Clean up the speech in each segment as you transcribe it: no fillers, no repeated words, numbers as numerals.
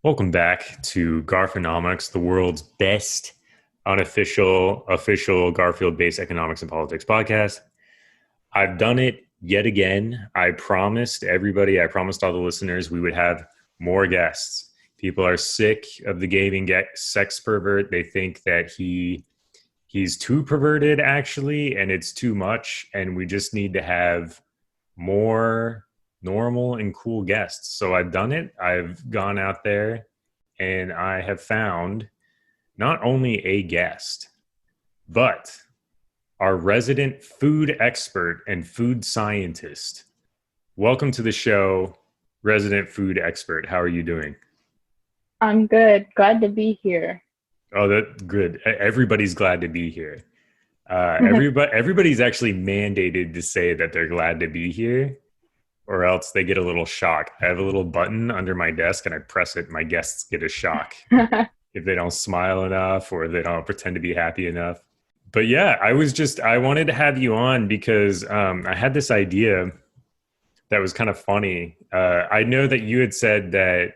Welcome back to Garfinomics, the world's best unofficial, official Garfield-based economics and politics podcast. I've done it yet again. I promised everybody, I promised all the listeners we would have more guests. People are sick of the gaming sex pervert. They think that he's too perverted, actually, and it's too much, and we just need to have more normal and cool guests. So I've done it. I've gone out there and I have found not only a guest, but our resident food expert and food scientist. Welcome to the show, resident food expert. How are you doing? I'm good. Glad to be here. Oh, that's good. Everybody's glad to be here. Everybody's actually mandated to say that they're glad to be here, or else they get a little shock. I have a little button under my desk and I press it and my guests get a shock if they don't smile enough or they don't pretend to be happy enough. But yeah, I wanted to have you on because I had this idea that was kind of funny. I know that you had said that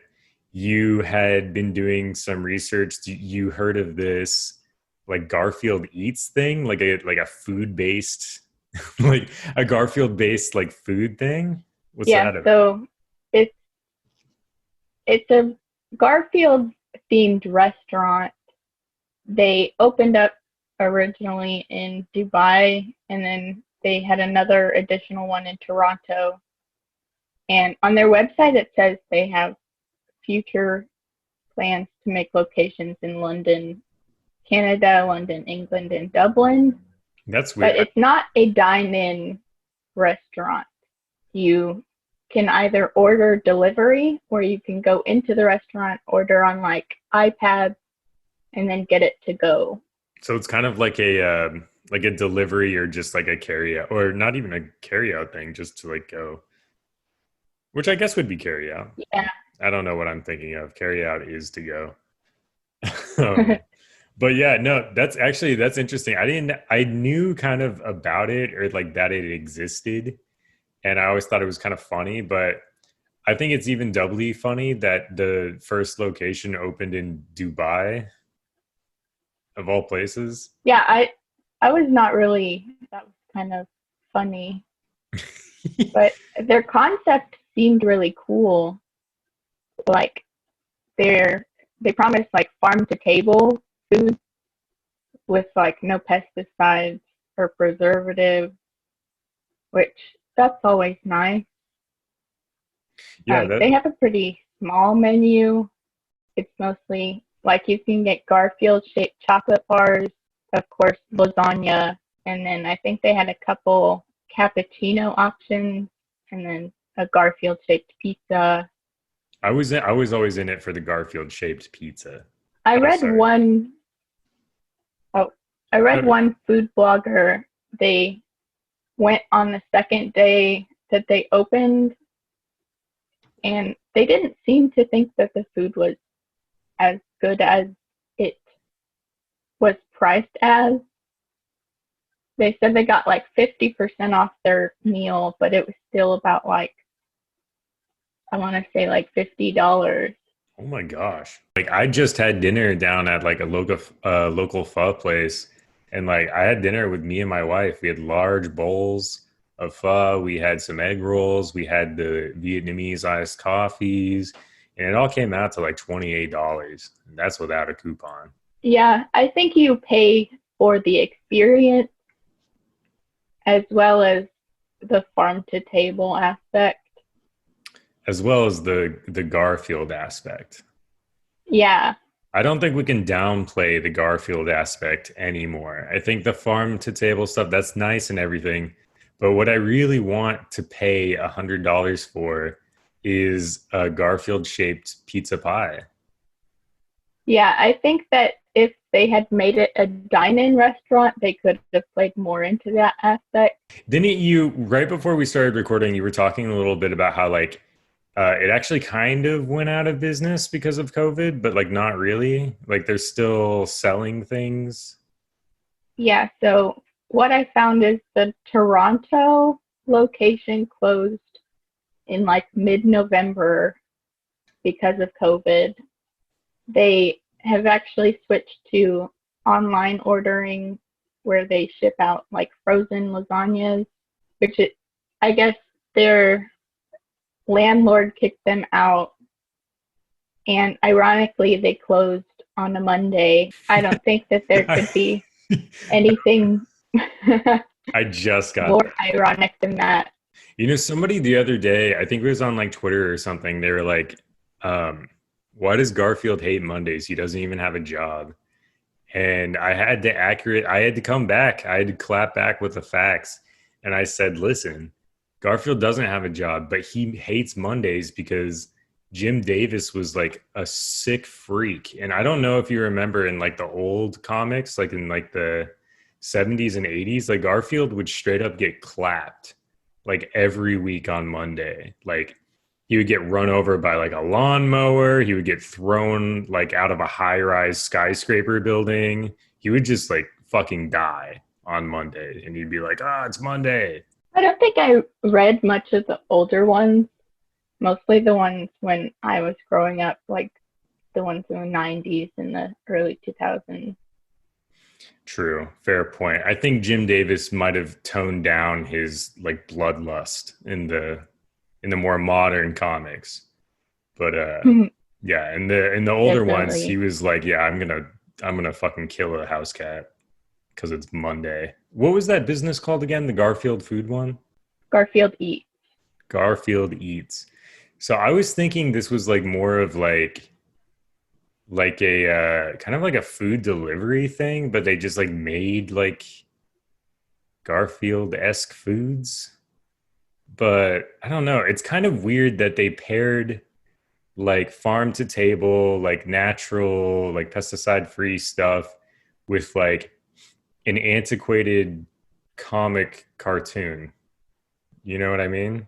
you had been doing some research. You heard of this like Garfield Eats thing, like a food-based, like a Garfield-based like food thing? What's that about? So it's a Garfield themed restaurant. They opened up originally in Dubai, and then they had another additional one in Toronto. And on their website it says they have future plans to make locations in London, Canada, London, England, and Dublin. That's weird. But it's not a dine-in restaurant. You can either order delivery or you can go into the restaurant, order on like iPads, and then get it to go. So it's kind of like a delivery or just like a carry out, or not even a carry out thing, just to like go, which I guess would be carry out. Yeah. I don't know what I'm thinking of. Carry out is to go. But yeah, no, that's interesting. I knew kind of about it, or like that it existed. And I always thought it was kind of funny, but I think it's even doubly funny that the first location opened in Dubai, of all places. Yeah, I was not really, that was kind of funny. But their concept seemed really cool. Like they promised like farm to table food with like no pesticides or preservatives, which that's always nice. Yeah, they have a pretty small menu. It's mostly like you can get Garfield shaped chocolate bars, of course, lasagna, and then I think they had a couple cappuccino options, and then a Garfield shaped pizza. I was always in it for the Garfield shaped pizza. I read one food blogger. They went on the second day that they opened, and they didn't seem to think that the food was as good as it was priced as. They said they got like 50% off their meal, but it was still about like, I want to say like $50. Oh my gosh. Like I just had dinner down at like a local pho place, and like I had dinner with me and my wife. We had large bowls of pho, we had some egg rolls, we had the Vietnamese iced coffees, and it all came out to like $28. And that's without a coupon. Yeah, I think you pay for the experience as well as the farm to table aspect. As well as the Garfield aspect. Yeah. I don't think we can downplay the Garfield aspect anymore. I think the farm to table stuff, that's nice and everything. But what I really want to pay $100 for is a Garfield shaped pizza pie. Yeah, I think that if they had made it a dine-in restaurant, they could have played more into that aspect. Didn't you, right before we started recording, you were talking a little bit about how like it actually kind of went out of business because of COVID, but like not really. Like they're still selling things. Yeah, so what I found is the Toronto location closed in like mid-November because of COVID. They have actually switched to online ordering where they ship out like frozen lasagnas, I guess their landlord kicked them out, and ironically they closed on a Monday. I don't think that there could be anything I just got more that. ironic than that. You know, somebody the other day, I think it was on like Twitter or something, they were like, why does Garfield hate Mondays? He doesn't even have a job. And I had to come back. I had to clap back with the facts. And I said, listen, Garfield doesn't have a job, but he hates Mondays because Jim Davis was like a sick freak. And I don't know if you remember in like the old comics, like in like the 70s and 80s, like Garfield would straight up get clapped like every week on Monday. Like he would get run over by like a lawnmower. He would get thrown like out of a high-rise skyscraper building. He would just like fucking die on Monday. And he'd be like, ah, it's Monday. I don't think I read much of the older ones, mostly the ones when I was growing up, like the ones in the 90s and the early 2000s. True. Fair point. I think Jim Davis might have toned down his like bloodlust in the more modern comics. But yeah, in the older ones, he Definitely. was like, yeah, I'm gonna fucking kill a house cat because it's Monday. What was that business called again? The Garfield food one? Garfield Eats. Garfield Eats. So I was thinking this was like more of like a kind of like a food delivery thing, but they just like made like Garfield-esque foods. But I don't know. It's kind of weird that they paired like farm to table, like natural, like pesticide free stuff with like an antiquated comic cartoon. You know what I mean?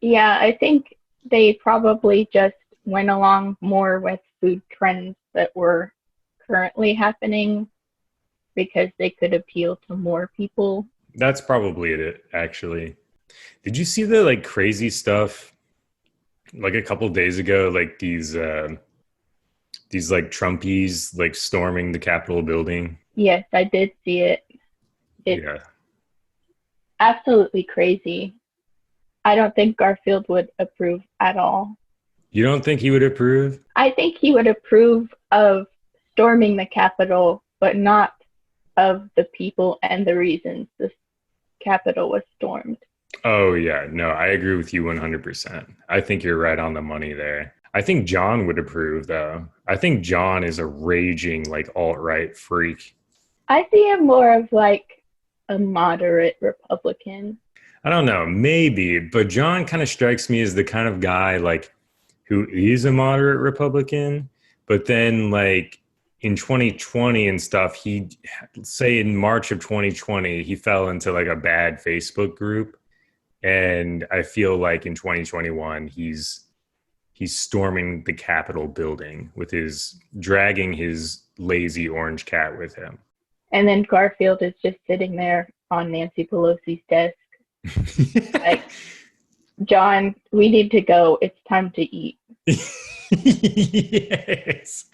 Yeah, I think they probably just went along more with food trends that were currently happening because they could appeal to more people. That's probably it, actually. Did you see the like crazy stuff like a couple days ago? Like these like Trumpies like storming the Capitol building. Yes, I did see it. It's Yeah. absolutely crazy. I don't think Garfield would approve at all. You don't think he would approve? I think he would approve of storming the Capitol, but not of the people and the reasons the Capitol was stormed. Oh yeah, no, I agree with you 100%. I think you're right on the money there. I think John would approve though. I think John is a raging like alt-right freak. I see him more of like a moderate Republican. I don't know, maybe, but John kind of strikes me as the kind of guy like who is a moderate Republican, but then like in 2020 and stuff, he say in March of 2020, he fell into like a bad Facebook group. And I feel like in 2021, he's storming the Capitol building with his dragging his lazy orange cat with him. And then Garfield is just sitting there on Nancy Pelosi's desk. Like, John, we need to go. It's time to eat. Yes.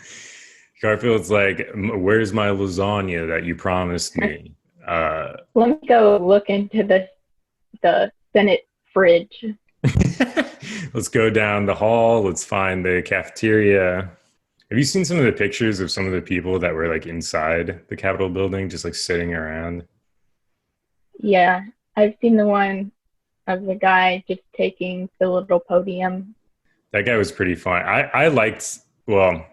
Garfield's like, where's my lasagna that you promised me? Let me go look into the Senate fridge. Let's go down the hall. Let's find the cafeteria. Have you seen some of the pictures of some of the people that were like inside the Capitol building, just like sitting around? Yeah, I've seen the one of the guy just taking the little podium. That guy was pretty fun. I liked, well,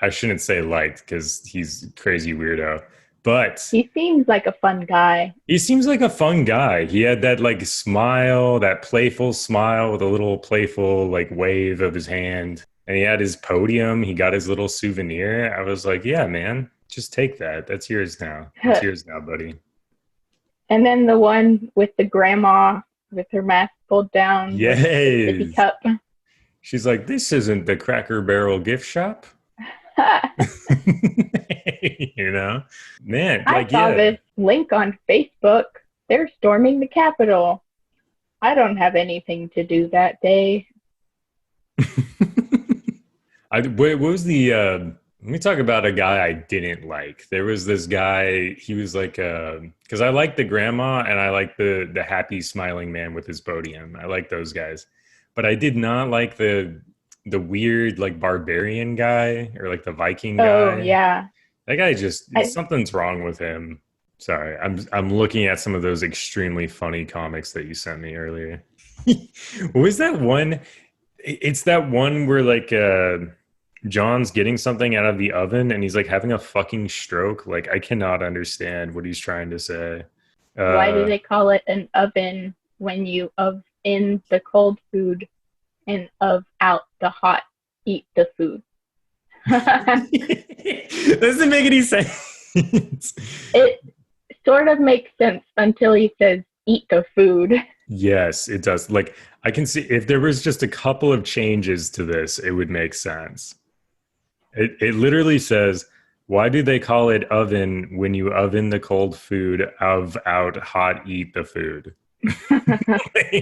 I shouldn't say liked because he's a crazy weirdo, but He seems like a fun guy. he seems like a fun guy. He had that like smile, that playful smile with a little playful like wave of his hand. And he had his podium. He got his little souvenir. I was like, yeah, man, just take that. That's yours now. That's yours now, buddy. And then the one with the grandma with her mask pulled down with the sippy Yes. cup. She's like, this isn't the Cracker Barrel gift shop. You know, man, I like, saw yeah. this link on Facebook. They're storming the Capitol. I don't have anything to do that day. What was the let me talk about a guy I didn't like. There was this guy, he was like because I like the grandma and I like the happy smiling man with his podium. I like those guys. But I did not like the weird like barbarian guy or like the Viking Oh guy. yeah. That guy just I something's wrong with him. Sorry. I'm looking at some of those extremely funny comics that you sent me earlier. What was that one? It's that one where like John's getting something out of the oven and he's like having a fucking stroke. Like I cannot understand what he's trying to say. Why do Uh they call it an oven when you of in the cold food and of out the hot eat the food? doesn't make any sense. It sort of makes sense until he says eat the food. Yes, it does. Like I can see if there was just a couple of changes to this, it would make sense. It literally says, why do they call it oven when you oven the cold food of out hot eat the food?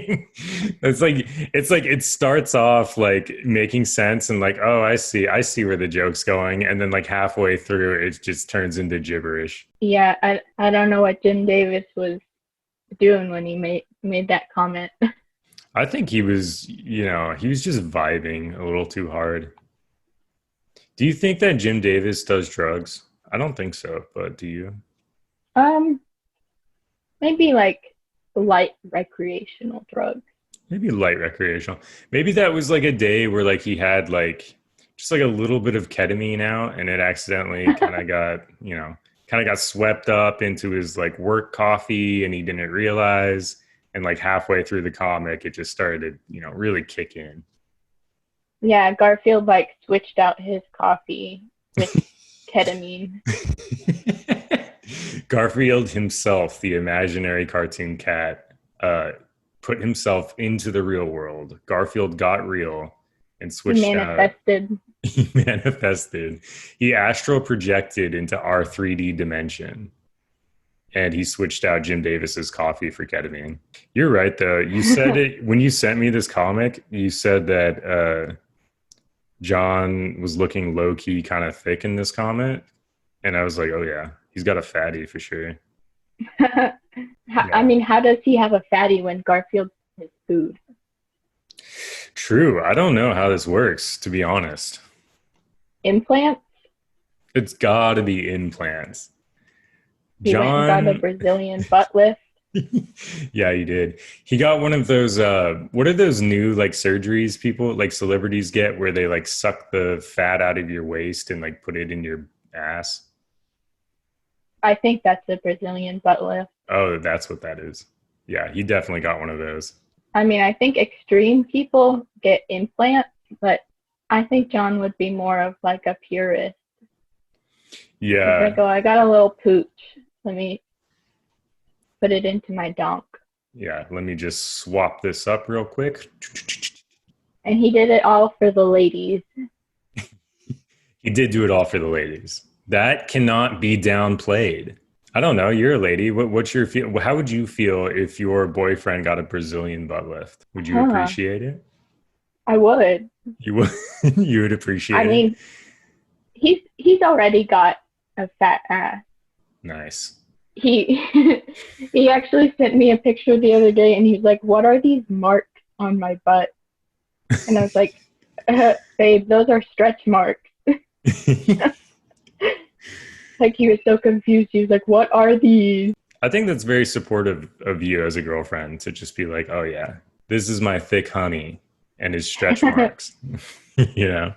it's like it starts off like making sense and like, oh, I see where the joke's going, and then like halfway through it just turns into gibberish. Yeah, I don't know what Jim Davis was doing when he made that comment. I think he was just vibing a little too hard. Do you think that Jim Davis does drugs? I don't think so, but do you? Um, Maybe like light recreational drugs. Maybe light recreational. Maybe that was like a day where like he had like just like a little bit of ketamine out and it accidentally kind of got swept up into his like work coffee and he didn't realize. And like halfway through the comic, it just started to, really kick in. Yeah, Garfield like switched out his coffee with ketamine. Garfield himself, the imaginary cartoon cat, put himself into the real world. Garfield got real and He switched out. manifested. He manifested. He astral projected into our 3D dimension. And he switched out Jim Davis's coffee for ketamine. You're right, though. You said it when you sent me this comic. You said that John was looking low key, kind of thick in this comic, and I was like, oh yeah, he's got a fatty for sure. I Yeah, mean, how does he have a fatty when Garfield's his food? true. I don't know how this works, to be honest. Implants? It's got to be implants. He went and got a John, Brazilian butt lift. yeah, he did. He got one of those. What are those new like surgeries people like celebrities get where they like suck the fat out of your waist and like put it in your ass? I think that's a Brazilian butt lift. Oh, that's what that is. Yeah, he definitely got one of those. I mean, I think extreme people get implants, but I think John would be more of like a purist. He's like, Yeah, oh, I got a little pooch. Let me put it into my donk. yeah. Let me just swap this up real quick. And he did it all for the ladies. He did do it all for the ladies. That cannot be downplayed. I don't know. You're a lady. What's your feel? How would you feel if your boyfriend got a Brazilian butt lift? Would you Huh. appreciate it? I would. You would. You would I appreciate it. mean, he's already got a fat ass. Nice. He he actually sent me a picture the other day and he's like, what are these marks on my butt? And I was like, babe, those are stretch marks. Like he was so confused. He was like, what are these? I think that's very supportive of you as a girlfriend to just be like, oh yeah, this is my thick honey and his stretch marks. you know,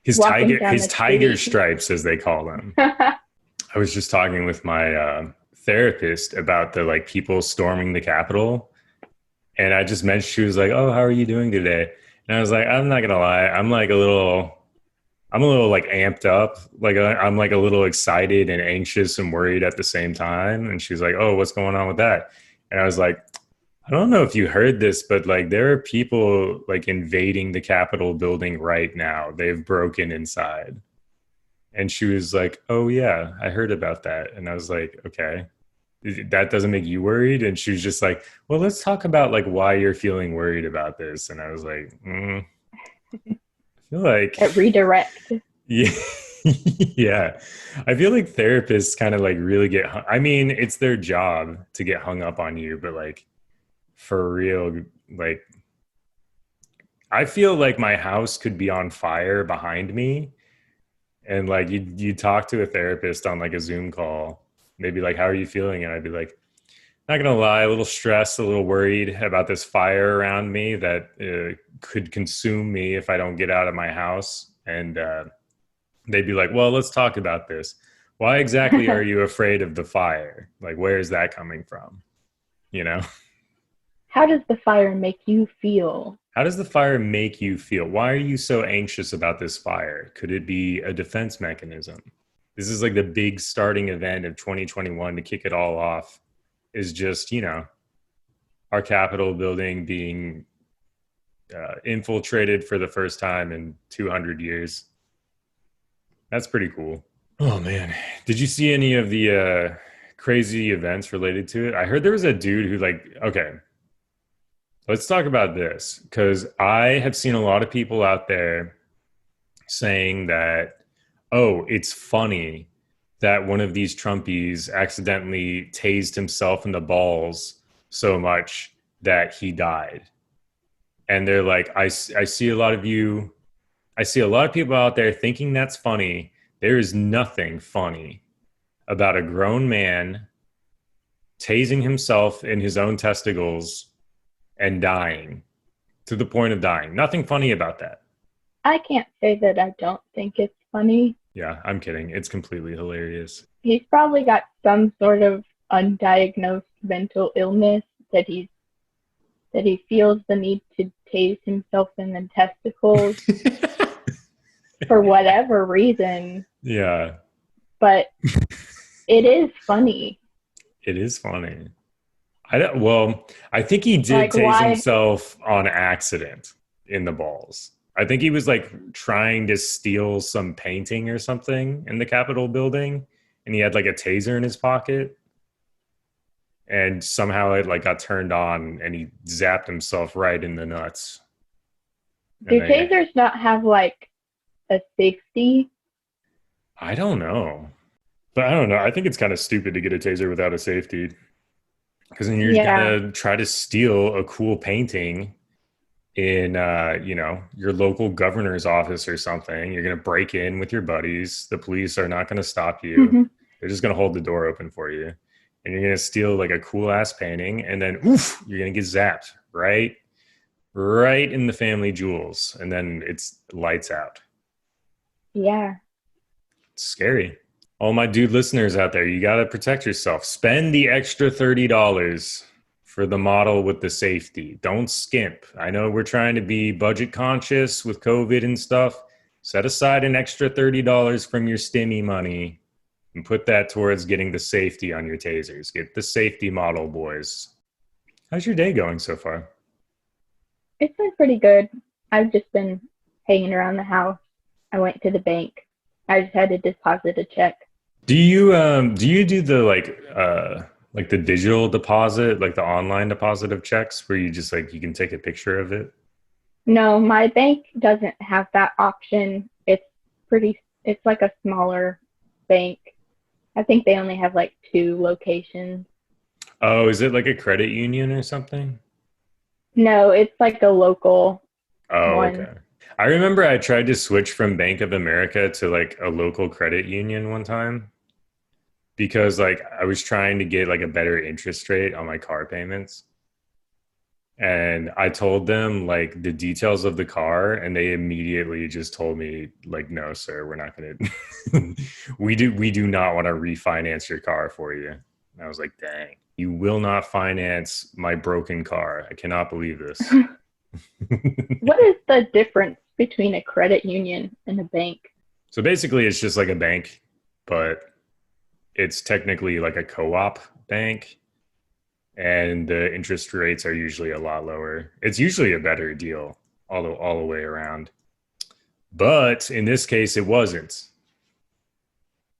his Walking tiger down his the tiger street. stripes, as they call them. I was just talking with my therapist about the like people storming the Capitol, and I just mentioned she was like, "Oh, how are you doing today?" And I was like, "I'm not gonna lie, I'm a little like amped up, like I'm like a little excited and anxious and worried at the same time." And she's like, "Oh, what's going on with that?" And I was like, "I don't know if you heard this, but like there are people like invading the Capitol building right now. They've broken inside." And she was like, "Oh yeah, I heard about that." And I was like, "Okay, that doesn't make you worried?" And she was just like, "Well, let's talk about like why you're feeling worried about this." And I was like, I feel like, that redirect. yeah, yeah. I feel like therapists kind of like really get, I mean, it's their job to get hung up on you, but like for real, like I feel like my house could be on fire behind me. And like you talk to a therapist on like a Zoom call, they'd be like, "How are you feeling?" And I'd be like, "Not gonna lie, a little stressed, a little worried about this fire around me that could consume me if I don't get out of my house." And they'd be like, "Well, let's talk about this. Why exactly are you afraid of the fire? Like, where is that coming from? You know, How does the fire make you feel? how does the fire make you feel? Why are you so anxious about this fire? Could it be a defense mechanism? This is like the big starting event of 2021 to kick it all off, is just, our Capitol building being infiltrated for the first time in 200 years. That's pretty cool. Oh, man. Did you see any of the crazy events related to it? I heard there was a dude who, like, okay, let's talk about this, because I have seen a lot of people out there saying that, oh, it's funny that one of these Trumpies accidentally tased himself in the balls so much that he died. And they're like, I see a lot of you, I see a lot of people out there thinking that's funny. There is nothing funny about a grown man tasing himself in his own testicles and dying, to the point of dying. Nothing funny about that. I can't say that I don't think it's funny. Yeah, I'm kidding. It's completely hilarious. He's probably got some sort of undiagnosed mental illness that he feels the need to tase himself in the testicles for whatever reason. Yeah. But it is funny. It is funny. I think he did Like, tase why? himself on accident in the balls. I think he was like trying to steal some painting or something in the Capitol building, and he had like a taser in his pocket, and somehow it like got turned on, and he zapped himself right in the nuts. Do And tasers not have like a safety? I don't know, but I don't know. I think it's kind of stupid to get a taser without a safety, because then you're Yeah. gonna try to steal a cool painting in your local governor's office or something. You're going to break in with your buddies. The police are not going to stop you. They're just going to hold the door open for you, and you're going to steal like a cool ass painting, and then oof, you're going to get zapped right in the family jewels, and then it's lights out. Yeah. It's scary. All my dude listeners out there, you got to protect yourself. Spend the extra $30 for the model with the safety. Don't skimp. I know we're trying to be budget conscious with COVID and stuff. Set aside an extra $30 from your stimmy money and put that towards getting the safety on your tasers. Get the safety model, boys. How's your day going so far? It's been pretty good. I've just been hanging around the house. I went to the bank. I just had to deposit a check. Do you do the like the digital deposit, like the online deposit of checks, where you just like you can take a picture of it? No, my bank doesn't have that option. It's like a smaller bank. I think they only have like 2 locations. Oh, is it like a credit union or something? No, it's like a local Oh, one. okay. I remember I tried to switch from Bank of America to like a local credit union one time, because like I was trying to get like a better interest rate on my car payments. And I told them like the details of the car, and they immediately just told me like, no, sir, we're not going to, we do not want to refinance your car for you. And I was like, dang, you will not finance my broken car. I cannot believe this. What is the difference between a credit union and a bank? So basically it's just like a bank, but it's technically like a co-op bank, and the interest rates are usually a lot lower. It's usually a better deal all the way around. But in this case, it wasn't,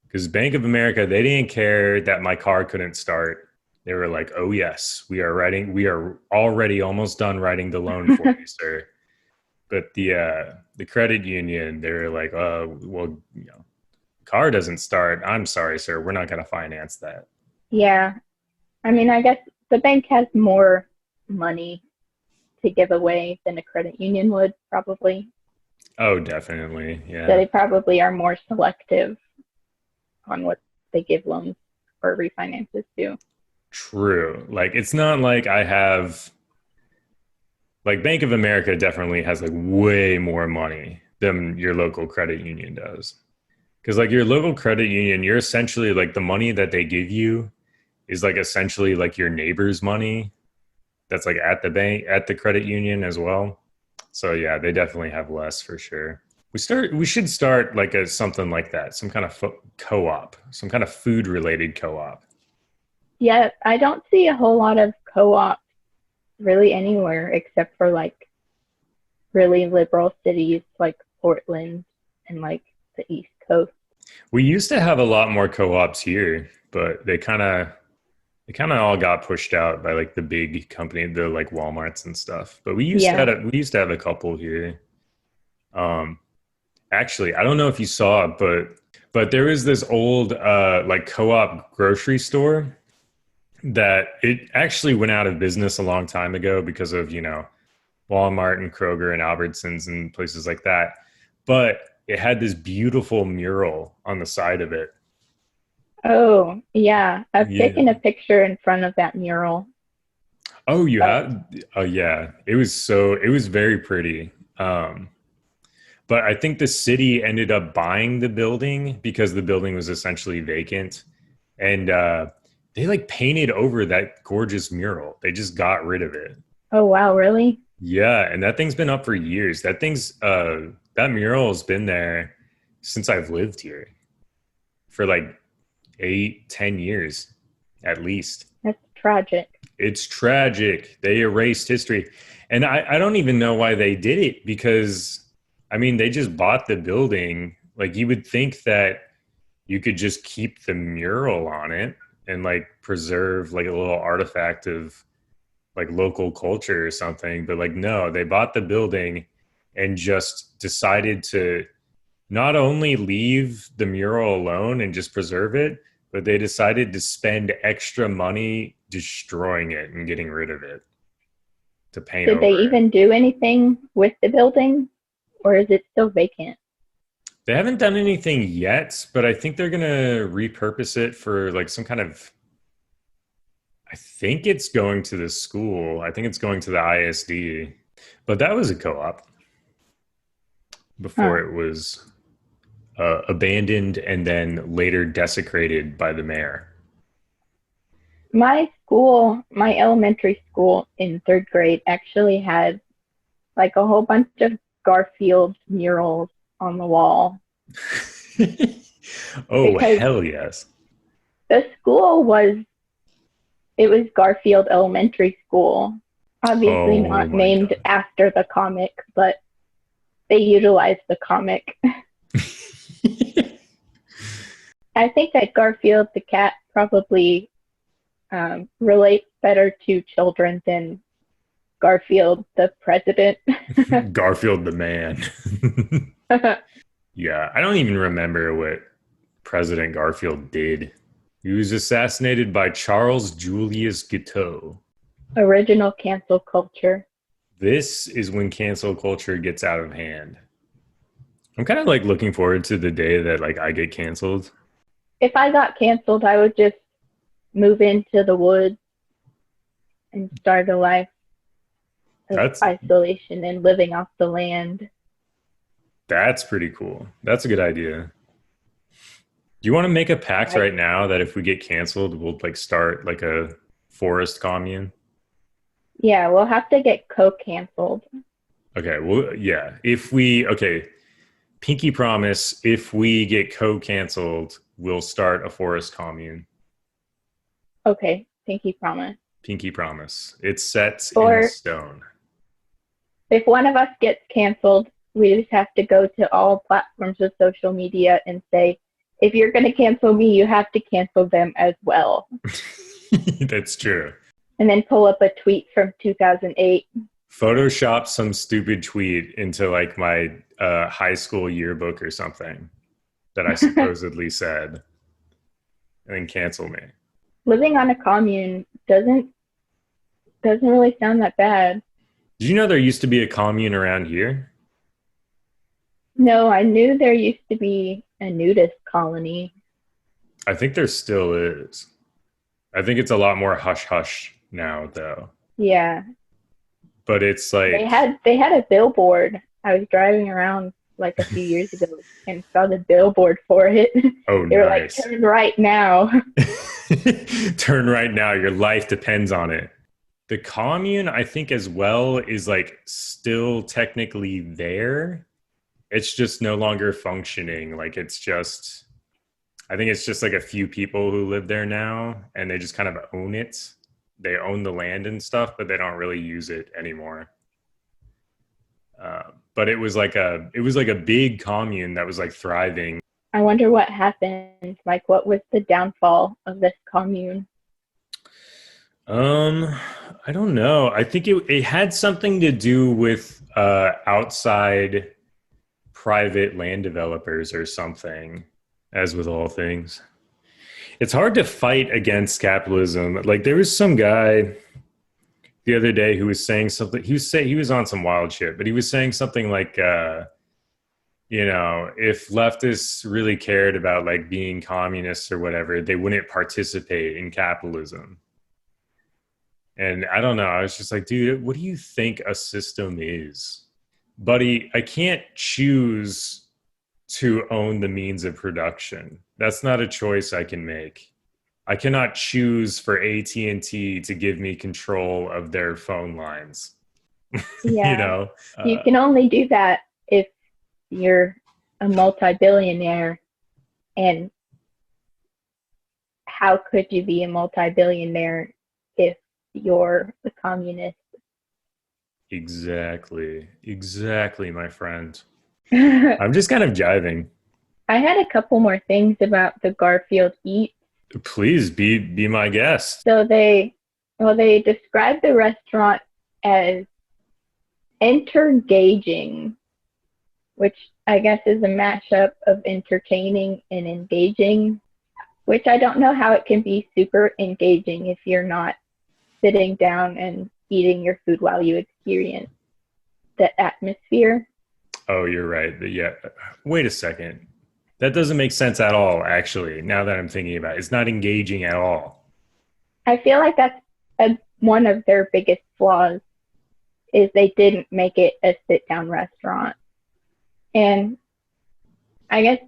because Bank of America, they didn't care that my car couldn't start. They were like, oh yes, we are already almost done writing the loan for you, sir. But the credit union, they're like, well, car doesn't start. I'm sorry, sir. We're not going to finance that. Yeah. I mean, I guess the bank has more money to give away than a credit union would probably. Oh, definitely. So Yeah. they probably are more selective on what they give loans or refinances to. True. Like, it's not like I have, like, Bank of America definitely has like way more money than your local credit union does. Because, like, your local credit union, you're essentially like the money that they give you is like essentially like your neighbor's money that's like at the bank, at the credit union as well. So, yeah, they definitely have less for sure. We should start like a something like that, some kind of co-op, some kind of food related co-op. Yeah, I don't see a whole lot of co-ops really anywhere except for like really liberal cities like Portland and like the East Coast. We used to have a lot more co-ops here, but they kind of all got pushed out by like the big company, the like Walmarts and stuff. But Yeah. we used to have a couple here. Um, Actually, I don't know if you saw it, but there was this old like co-op grocery store that it actually went out of business a long time ago because of, Walmart and Kroger and Albertsons and places like that. But it had this beautiful mural on the side of it. Oh, yeah. I've Yeah. taken a picture in front of that mural, Oh, you but have? Oh, yeah. It was very pretty. Um, but I think the city ended up buying the building because the building was essentially vacant. And they like painted over that gorgeous mural. They just got rid of it. oh wow, really? Yeah, and that thing's been up for years. That mural has been there since I've lived here for like 8, 10 years at least. That's tragic. It's tragic. They erased history. And I don't even know why they did it because, I mean, they just bought the building. Like, you would think that you could just keep the mural on it and like preserve like a little artifact of like local culture or something. But like, no, they bought the building and just decided to not only leave the mural alone and just preserve it, but they decided to spend extra money destroying it and getting rid of it to paint Did they over it. even do anything with the building or is it still vacant? They haven't done anything yet, but I think they're going to repurpose it for like some kind of, I think it's going to the school. I think it's going to the ISD. But that was a co-op before Huh. it was abandoned and then later desecrated by the mayor. My school, my elementary school in third grade actually had like a whole bunch of Garfield murals on the wall Oh, because hell yes. the school was, it was Garfield Elementary School. Obviously Oh not my named God. after the comic, but they utilized the comic. I think that Garfield the cat probably relates better to children than Garfield the president. Garfield the man. Yeah, I don't even remember what President Garfield did. He was assassinated by Charles Julius Guiteau. Original cancel culture. This is when cancel culture gets out of hand. I'm kind of like looking forward to the day that like I get canceled. If I got canceled, I would just move into the woods and start a life of That's isolation and living off the land. that's pretty cool. That's a good idea. Do you want to make a pact I, right now that if we get canceled, we'll like start like a forest commune? yeah, we'll have to get co-canceled. Okay, well, yeah. Okay, pinky promise, if we get co-canceled, we'll start a forest commune. Okay, pinky promise. Pinky promise. It's set in Or stone. if one of us gets canceled, we just have to go to all platforms of social media and say, if you're going to cancel me, you have to cancel them as well. That's true. And then pull up a tweet from 2008. Photoshop some stupid tweet into like my high school yearbook or something that I supposedly said, and then cancel me. Living on a commune doesn't really sound that bad. Did you know there used to be a commune around here? No, I knew there used to be a nudist colony. I think there still is. I think it's a lot more hush hush now, though. Yeah, But it's they like, had a billboard. I was driving around like a few years ago and saw the billboard for it. oh, They were like, nice. "Turn right now." Turn right now. Your life depends on it. The commune, I think, as well, is like still technically there. It's just no longer functioning. Like it's just, I think it's just like a few people who live there now, and they just kind of own it. They own the land and stuff, but they don't really use it anymore. But it was like a big commune that was like thriving. I wonder what happened. Like, what was the downfall of this commune? Um, I don't know. I think it had something to do with outside private land developers or something, as with all things. It's hard to fight against capitalism. Like there was some guy the other day who was saying something. He was on some wild shit, but he was saying something like if leftists really cared about like being communists or whatever, they wouldn't participate in capitalism. And I don't know. I was just like, dude, what do you think a system is? Buddy, I can't choose to own the means of production. That's not a choice I can make. I cannot choose for AT&T to give me control of their phone lines. you Yeah, know, you uh, can only do that if you're a multi-billionaire. And how could you be a multi-billionaire if you're a communist? exactly, my friend. I I'm just kind of jiving. had a couple more things about the Garfield Eat. Please be my guest. So they describe the restaurant as entergaging, which I guess is a mashup of entertaining and engaging, which I don't know how it can be super engaging if you're not sitting down and eating your food while you experience the atmosphere. Oh, you're right. Yeah. Wait a second. That doesn't make sense at all, actually, now that I'm thinking about it. It's not engaging at all. I feel like that's one of their biggest flaws is they didn't make it a sit down restaurant. And I guess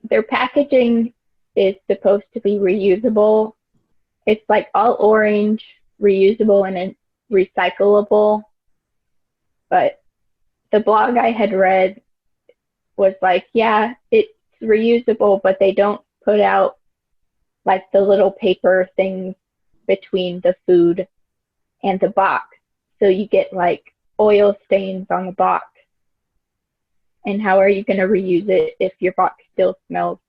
their packaging is supposed to be reusable. It's like all orange, reusable and recyclable. But the blog I had read was like, yeah, it's reusable, but they don't put out like the little paper things between the food and the box. So you get like oil stains on the box. And how are you going to reuse it if your box still smells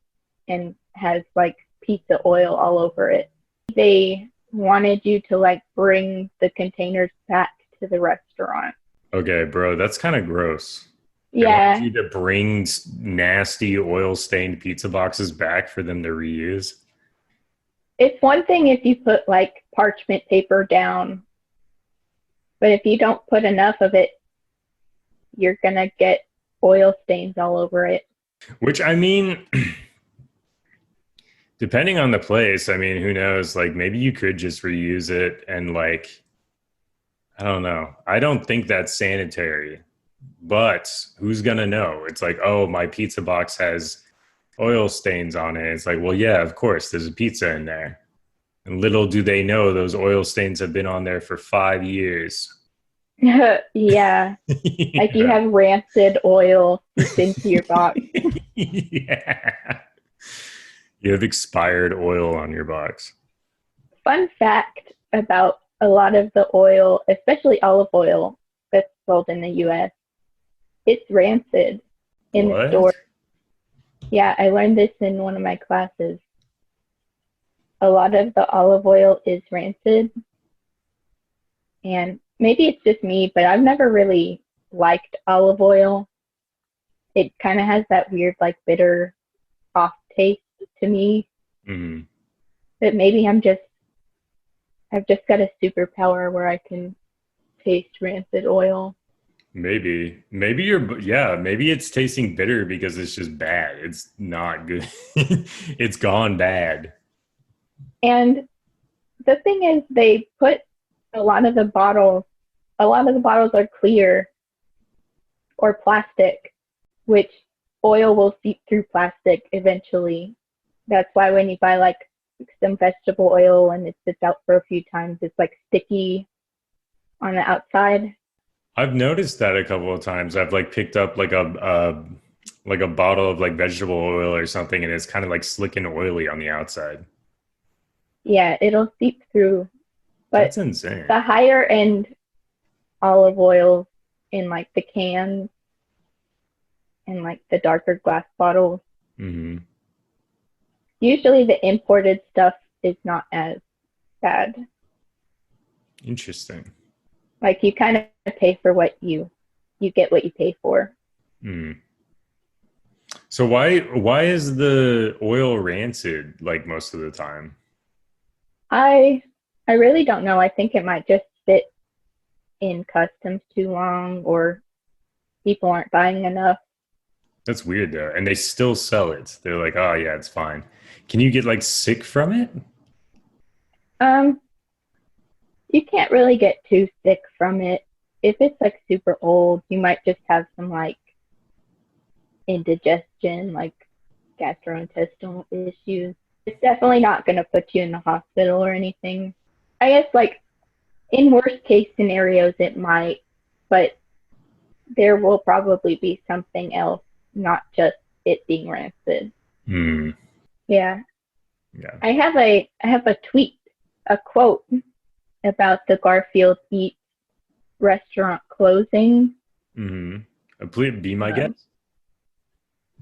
and has like pizza oil all over it? They wanted you to like bring the containers back to the restaurant. Okay, bro, that's kind of gross. They wanted Yeah, you to bring nasty oil stained pizza boxes back for them to reuse. it's one thing if you put like parchment paper down, but if you don't put enough of it, you're going to get oil stains all over it. Which, I mean, depending on the place, I mean, who knows? Like, maybe you could just reuse it and, like, I don't know. I don't think that's sanitary, but who's going to know? It's like, oh, my pizza box has oil stains on it. It's like, well, yeah, of course, there's a pizza in there. And little do they know those oil stains have been on there for 5 years. Yeah, like you Yeah. have rancid oil seeped into your box. Yeah. You have expired oil on your box. Fun fact about a lot of the oil, especially olive oil that's sold in the US, it's rancid in the store. What? Yeah, I learned this in one of my classes. A lot of the olive oil is rancid, and maybe it's just me, but I've never really liked olive oil. It kind of has that weird, like bitter, off taste to me. Mm, But maybe I've just got a superpower where I can taste rancid oil. maybe yeah, maybe it's tasting bitter because it's just bad. It's not good. It's gone bad. And the thing is, they put a lot of the bottles, a lot of the bottles are clear or plastic, which oil will seep through plastic eventually. That's why when you buy like some vegetable oil and it sits out for a few times, it's like sticky on the outside. I've noticed that a couple of times. I've like picked up like a bottle of like vegetable oil or something, and it's kind of like slick and oily on the outside. Yeah, it'll seep through. But That's insane. the higher end olive oils in like the cans and like the darker glass bottles, Hmm. usually the imported stuff is not as bad. Interesting. Like you kind of pay for what you get what you pay for. Mm. So why is the oil rancid like most of the time? I I really don't know. I think it might just sit in customs too long or people aren't buying enough. That's weird though. And they still sell it. They're like, oh yeah, it's fine. Can you get like sick from it? Um, you can't really get too sick from it. If it's like super old, you might just have some like indigestion, like gastrointestinal issues. It's definitely not going to put you in the hospital or anything. I guess like in worst case scenarios it might, but there will probably be something else, not just it being rancid. Hmm. Yeah. Yeah. I have a tweet, a quote about the Garfield Eats restaurant closing. Hmm. Please be my Um, guest.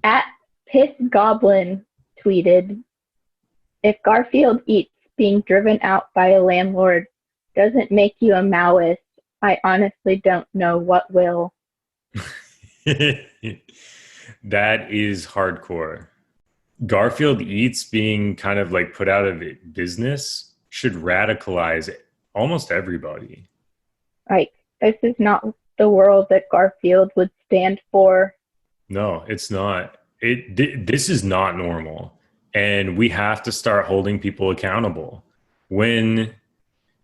at Piss Goblin tweeted, "If Garfield Eats being driven out by a landlord doesn't make you a Maoist, I honestly don't know what will." That is hardcore. Garfield Eats being kind of like put out of business should radicalize almost everybody. Like, this is not the world that Garfield would stand for. No, it's not. This is not normal, and we have to start holding people accountable. When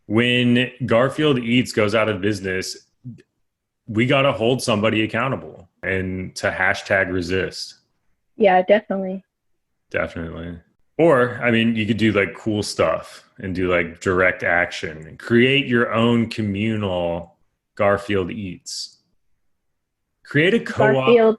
when Garfield Eats goes out of business, we got to hold somebody accountable and to hashtag resist. Yeah, definitely. Definitely. Or, I mean, you could do like cool stuff and do like direct action and create your own communal Garfield Eats. Create a co op. Garfield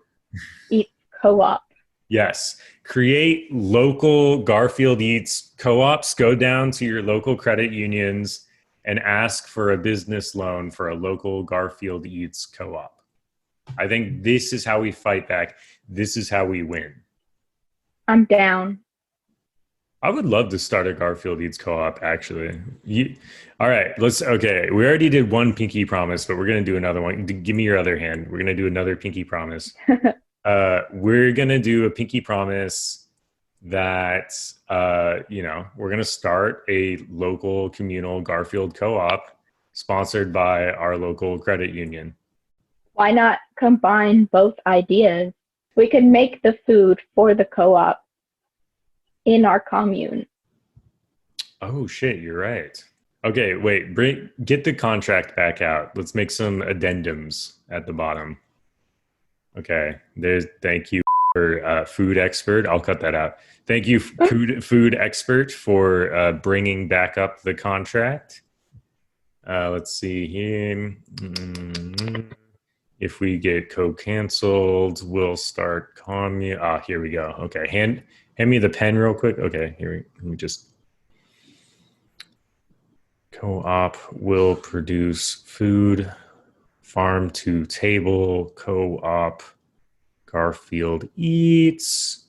Eats co-op. Yes. Create local Garfield Eats co ops. Go down to your local credit unions and ask for a business loan for a local Garfield Eats co op. I think this is how we fight back. This is how we win. I'm down. I would love to start a Garfield Eats co-op, actually. All right, okay. We already did one pinky promise, but we're gonna do another one. Give me your other hand. We're gonna do another pinky promise. We're gonna do a pinky promise that we're gonna start a local communal Garfield co-op sponsored by our local credit union. Why not combine both ideas? We could make the food for the co-op in our commune. Oh shit, you're right. Okay, wait, get the contract back out. Let's make some addendums at the bottom. Okay, thank you for food expert. I'll cut that out. Thank you, food expert, for bringing back up the contract. Let's see here. If we get co-canceled, we'll start commune. Ah, here we go. Okay, hand me the pen real quick. Okay, let me just. Co-op will produce food, farm to table. Co-op Garfield Eats,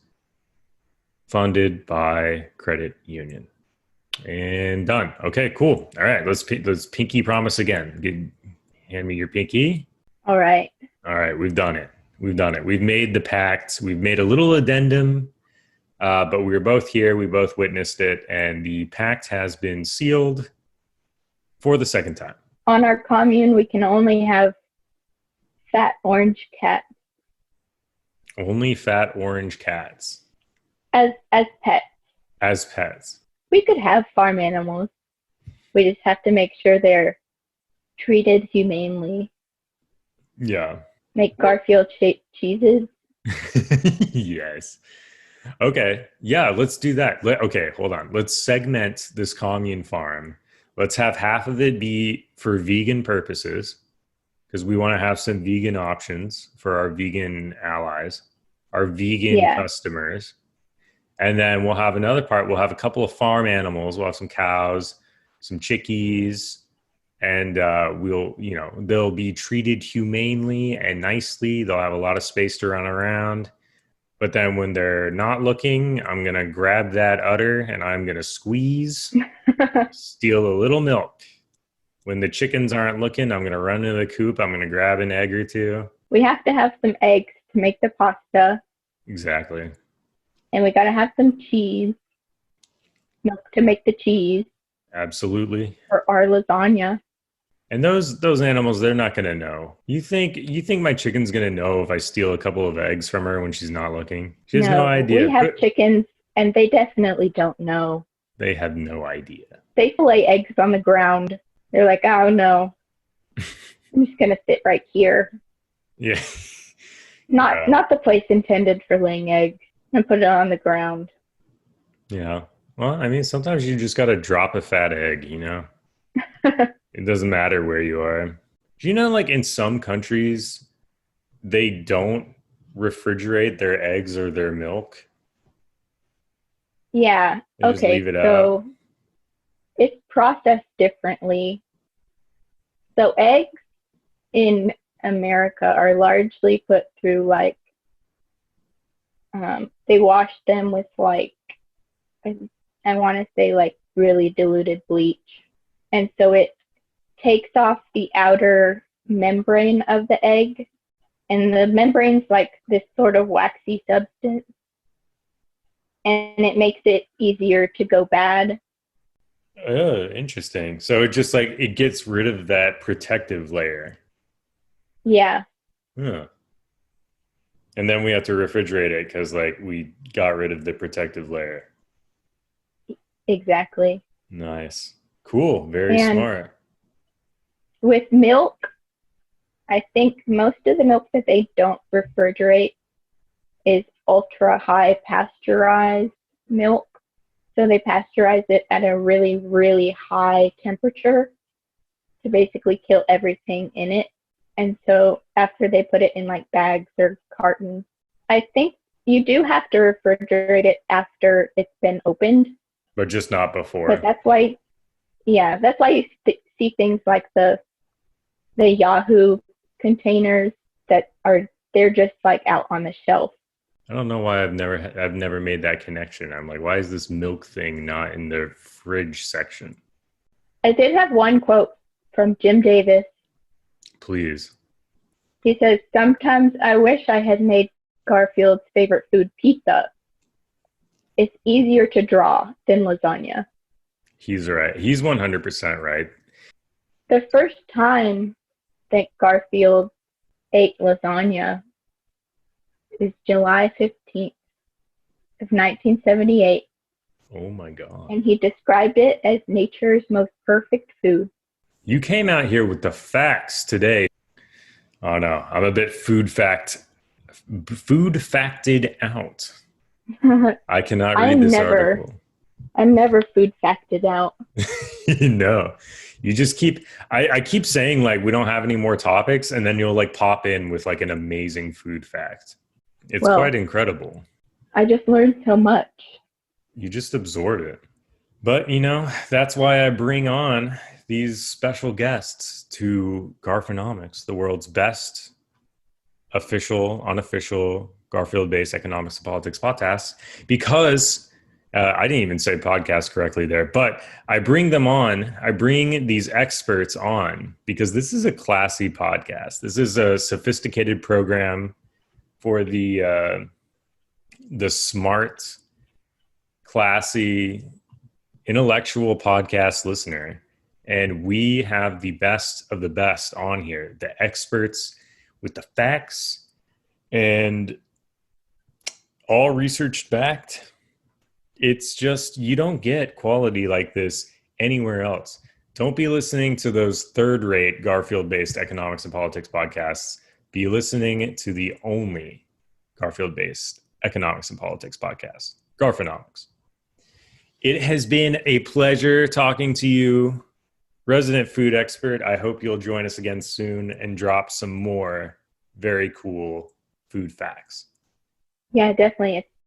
funded by credit union. And done. Okay, cool. All right, let's pinky promise again. Hand me your pinky. All right. All right, we've done it. We've done it. We've made the pact. We've made a little addendum, but we were both here. We both witnessed it, and the pact has been sealed for the second time. On our commune, we can only have fat orange cats Only fat orange cats as pets. as pets. We could have farm animals. We just have to make sure they're treated humanely. Yeah. Make Garfield-shaped cheeses. Yes. Okay. Yeah, let's do that. Okay, hold on. Let's segment this commune farm. Let's have half of it be for vegan purposes because we want to have some vegan options for our vegan allies, our vegan customers. And then we'll have another part. We'll have a couple of farm animals. We'll have some cows, some chickies, and they'll be treated humanely and nicely. They'll have a lot of space to run around. But then when they're not looking, I'm going to grab that udder and I'm going to squeeze, steal a little milk. When the chickens aren't looking, I'm going to run into the coop. I'm going to grab an egg or two. We have to have some eggs to make the pasta. Exactly. And we got to have some cheese. Milk to make the cheese. Absolutely. For our lasagna. And those animals, they're not going to know. You think my chicken's going to know if I steal a couple of eggs from her when she's not looking? She has no idea. We have chickens, and they definitely don't know. They have no idea. They lay eggs on the ground. They're like, oh, no. I'm just going to sit right here. Yeah. Not the place intended for laying eggs. And put it on the ground. Yeah. Well, I mean, sometimes you just got to drop a fat egg, you know? It doesn't matter where you are. Do you know, like, in some countries, they don't refrigerate their eggs or their milk? Yeah. They just leave it so out. It's processed differently. So eggs in America are largely put through, like, they wash them with, like, I want to say, like, really diluted bleach. And so it takes off the outer membrane of the egg. And the membrane's like this sort of waxy substance. And it makes it easier to go bad. Oh, interesting. So it just, like, it gets rid of that protective layer. Yeah. Huh. And then we have to refrigerate it because, like, we got rid of the protective layer. Exactly. Nice. Cool. Very smart. With milk, I think most of the milk that they don't refrigerate is ultra high pasteurized milk. So they pasteurize it at a really, really high temperature to basically kill everything in it. And so after they put it in, like, bags or cartons, I think you do have to refrigerate it after it's been opened. But just not before. But that's why you see things like the Yahoo containers they're just, like, out on the shelf. I don't know why I've never made that connection. I'm like, why is this milk thing not in the fridge section? I did have one quote from Jim Davis. Please. He says, "Sometimes I wish I had made Garfield's favorite food pizza. It's easier to draw than lasagna." He's right. He's 100% right. The first time that Garfield ate lasagna is July 15th of 1978. Oh my God. And he described it as nature's most perfect food. You came out here with the facts today. Oh no, I'm a bit food facted out. I cannot read this article. I'm never food facted out. No, you just keep, I keep saying, like, we don't have any more topics, and then you'll, like, pop in with, like, an amazing food fact. It's quite incredible. I just learned so much. You just absorb it. But, you know, that's why I bring on these special guests to Garfinomics, the world's best official, unofficial, Garfield-based economics and politics podcast, because I didn't even say podcast correctly there, but I bring them on. I bring these experts on because this is a classy podcast. This is a sophisticated program for the smart, classy, intellectual podcast listener. And we have the best of the best on here, the experts with the facts and all research backed. It's just, you don't get quality like this anywhere else. Don't be listening to those third rate Garfield based economics and politics podcasts. Be listening to the only Garfield based economics and politics podcast, Garfinomics. It has been a pleasure talking to you, resident food expert. I hope you'll join us again soon and drop some more very cool food facts. Yeah, definitely. It's